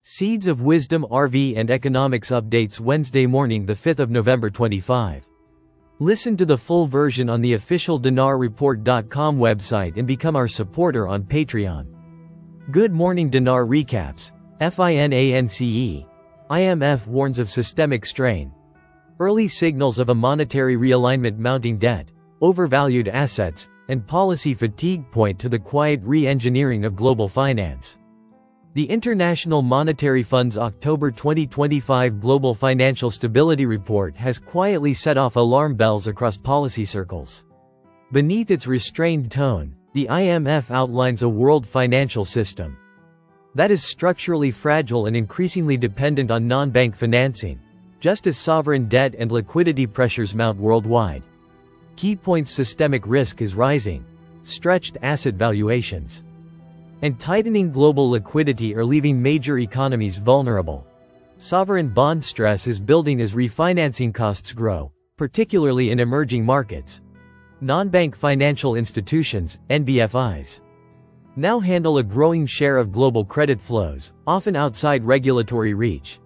Seeds of Wisdom RV and Economics Updates Wednesday morning the 5th of November 25. Listen to the full version on the official dinarreport.com website and become our supporter on Patreon. Good morning Dinar recaps. FINANCE. IMF warns of systemic strain. Early signals of a monetary realignment, mounting debt, overvalued assets, and policy fatigue point to the quiet re-engineering of global finance. The International Monetary Fund's October 2025 Global Financial Stability Report has quietly set off alarm bells across policy circles. Beneath its restrained tone, the IMF outlines a world financial system that is structurally fragile and increasingly dependent on non-bank financing, just as sovereign debt and liquidity pressures mount worldwide. Key points: systemic risk is rising, stretched asset valuations, and tightening global liquidity are leaving major economies vulnerable. Sovereign bond stress is building as refinancing costs grow, particularly in emerging markets. Non-bank financial institutions, NBFIs, now handle a growing share of global credit flows, often outside regulatory reach.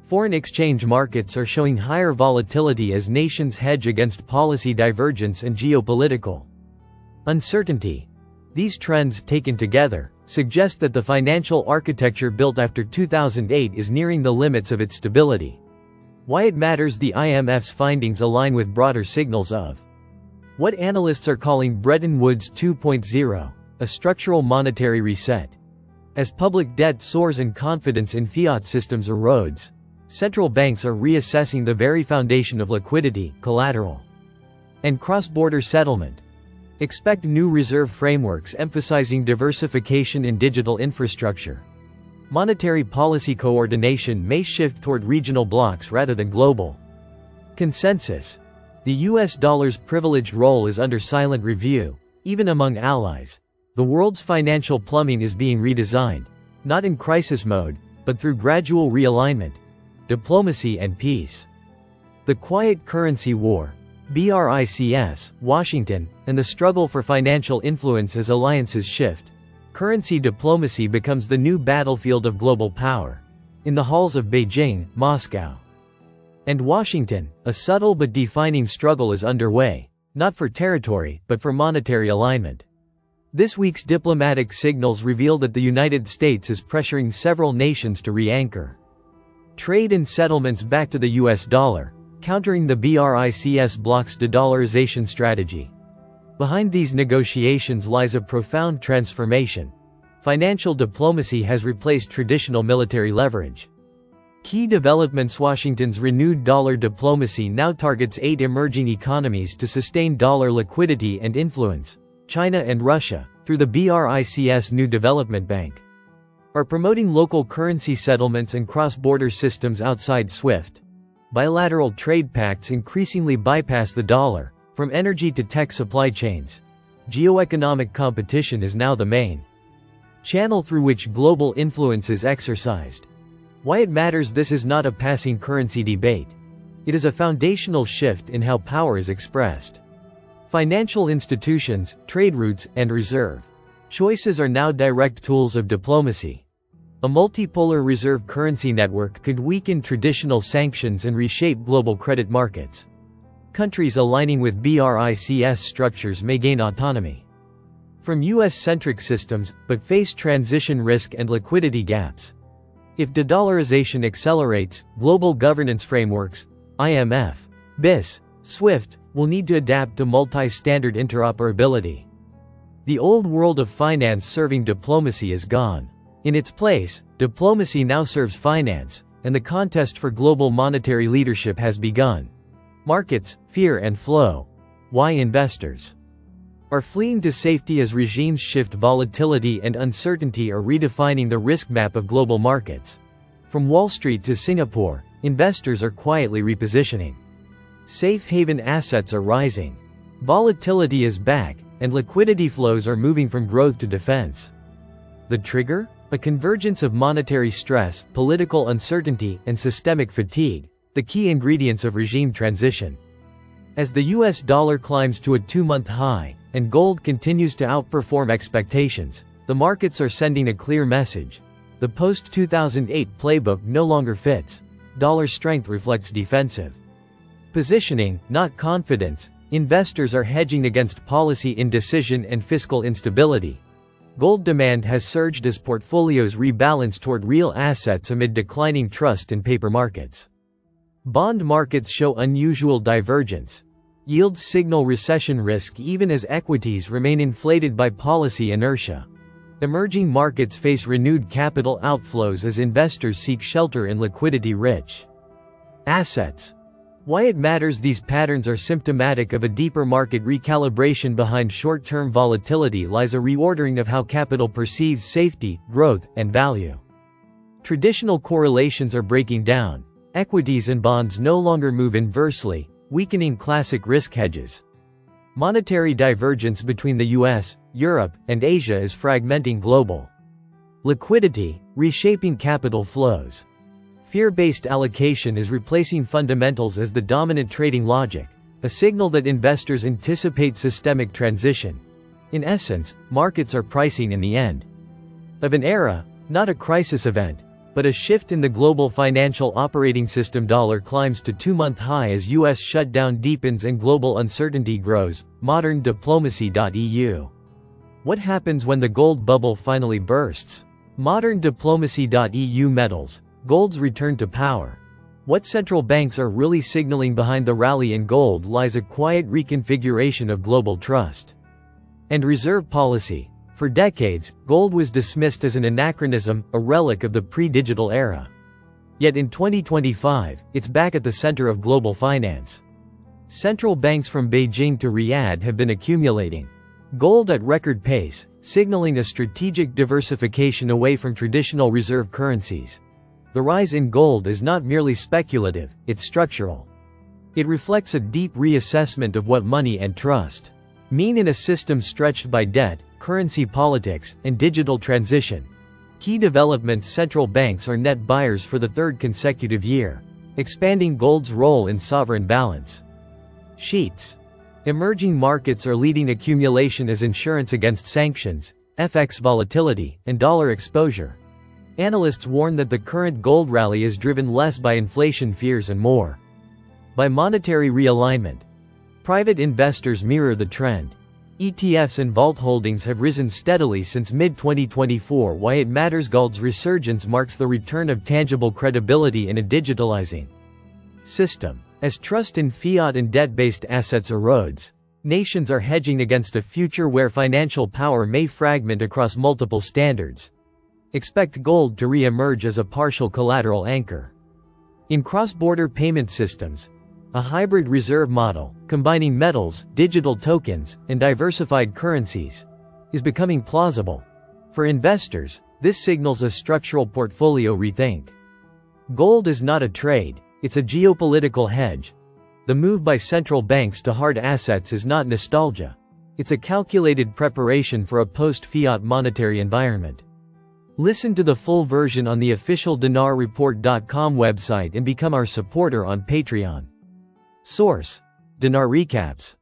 Foreign exchange markets are showing higher volatility as nations hedge against policy divergence and geopolitical uncertainty. These trends, taken together, suggest that the financial architecture built after 2008 is nearing the limits of its stability. Why it matters: the IMF's findings align with broader signals of what analysts are calling Bretton Woods 2.0, a structural monetary reset. As public debt soars and confidence in fiat systems erodes, central banks are reassessing the very foundation of liquidity, collateral, and cross-border settlement. Expect new reserve frameworks emphasizing diversification in digital infrastructure. Monetary policy coordination may shift toward regional blocs rather than global consensus. The US dollar's privileged role is under silent review, even among allies. The world's financial plumbing is being redesigned, not in crisis mode, but through gradual realignment, diplomacy and peace. The quiet currency war, BRICS, Washington, and the struggle for financial influence as alliances shift. Currency diplomacy becomes the new battlefield of global power. In the halls of Beijing, Moscow, and Washington, a subtle but defining struggle is underway, not for territory, but for monetary alignment. This week's diplomatic signals reveal that the United States is pressuring several nations to re-anchor trade and settlements back to the US dollar, countering the BRICS bloc's de-dollarization strategy. Behind these negotiations lies a profound transformation. Financial diplomacy has replaced traditional military leverage. Key developments: Washington's renewed dollar diplomacy now targets 8 emerging economies to sustain dollar liquidity and influence. China and Russia, through the BRICS New Development Bank, are promoting local currency settlements and cross-border systems outside SWIFT. Bilateral trade pacts increasingly bypass the dollar, from energy to tech supply chains. Geoeconomic competition is now the main channel through which global influence is exercised. Why it matters: this is not a passing currency debate. It is a foundational shift in how power is expressed. Financial institutions, trade routes, and reserve choices are now direct tools of diplomacy. A multipolar reserve currency network could weaken traditional sanctions and reshape global credit markets. Countries aligning with BRICS structures may gain autonomy from US-centric systems, but face transition risk and liquidity gaps. If de-dollarization accelerates, global governance frameworks, IMF, BIS, SWIFT, will need to adapt to multi-standard interoperability. The old world of finance serving diplomacy is gone. In its place, diplomacy now serves finance, and the contest for global monetary leadership has begun. Markets, fear and flow. Why investors are fleeing to safety as regimes shift. Volatility and uncertainty are redefining the risk map of global markets. From Wall Street to Singapore, investors are quietly repositioning. Safe haven assets are rising. Volatility is back, and liquidity flows are moving from growth to defense. The trigger? A convergence of monetary stress, political uncertainty, and systemic fatigue, the key ingredients of regime transition. As the US dollar climbs to a 2-month high, and gold continues to outperform expectations, the markets are sending a clear message. The post-2008 playbook no longer fits. Dollar strength reflects defensive positioning, not confidence. Investors are hedging against policy indecision and fiscal instability. Gold demand has surged as portfolios rebalance toward real assets amid declining trust in paper markets. Bond markets show unusual divergence. Yields signal recession risk even as equities remain inflated by policy inertia. Emerging markets face renewed capital outflows as investors seek shelter in liquidity-rich assets. Why it matters. These patterns are symptomatic of a deeper market recalibration. Behind short-term volatility lies a reordering of how capital perceives safety, growth, and value. Traditional correlations are breaking down. Equities and bonds no longer move inversely, weakening classic risk hedges. Monetary divergence between the US, Europe, and Asia is fragmenting global liquidity, reshaping capital flows. Fear-based allocation is replacing fundamentals as the dominant trading logic, a signal that investors anticipate systemic transition. In essence, markets are pricing in the end of an era, not a crisis event, but a shift in the global financial operating system. Dollar climbs to two-month high as US shutdown deepens and global uncertainty grows. Modern diplomacy.eu. What happens when the gold bubble finally bursts? Modern diplomacy.eu metals. Gold's return to power. What central banks are really signaling behind the rally in gold lies a quiet reconfiguration of global trust and reserve policy. For decades, gold was dismissed as an anachronism, a relic of the pre-digital era. Yet in 2025, it's back at the center of global finance. Central banks from Beijing to Riyadh have been accumulating gold at record pace, signaling a strategic diversification away from traditional reserve currencies. The rise in gold is not merely speculative, it's structural. It reflects a deep reassessment of what money and trust mean in a system stretched by debt, currency politics, and digital transition. Key developments. Central banks are net buyers for the third consecutive year, expanding gold's role in sovereign balance sheets. Emerging markets are leading accumulation as insurance against sanctions, FX volatility, and dollar exposure. Analysts warn that the current gold rally is driven less by inflation fears and more by monetary realignment. Private investors mirror the trend. ETFs and vault holdings have risen steadily since mid-2024. Why it matters. Gold's resurgence marks the return of tangible credibility in a digitalizing system. As trust in fiat and debt-based assets erodes, nations are hedging against a future where financial power may fragment across multiple standards. Expect gold to re-emerge as a partial collateral anchor. In cross-border payment systems, a hybrid reserve model, combining metals, digital tokens, and diversified currencies, is becoming plausible. For investors, this signals a structural portfolio rethink. Gold is not a trade, it's a geopolitical hedge. The move by central banks to hard assets is not nostalgia. It's a calculated preparation for a post-fiat monetary environment. Listen to the full version on the official dinarreport.com website and become our supporter on Patreon. Source: Dinar Recaps.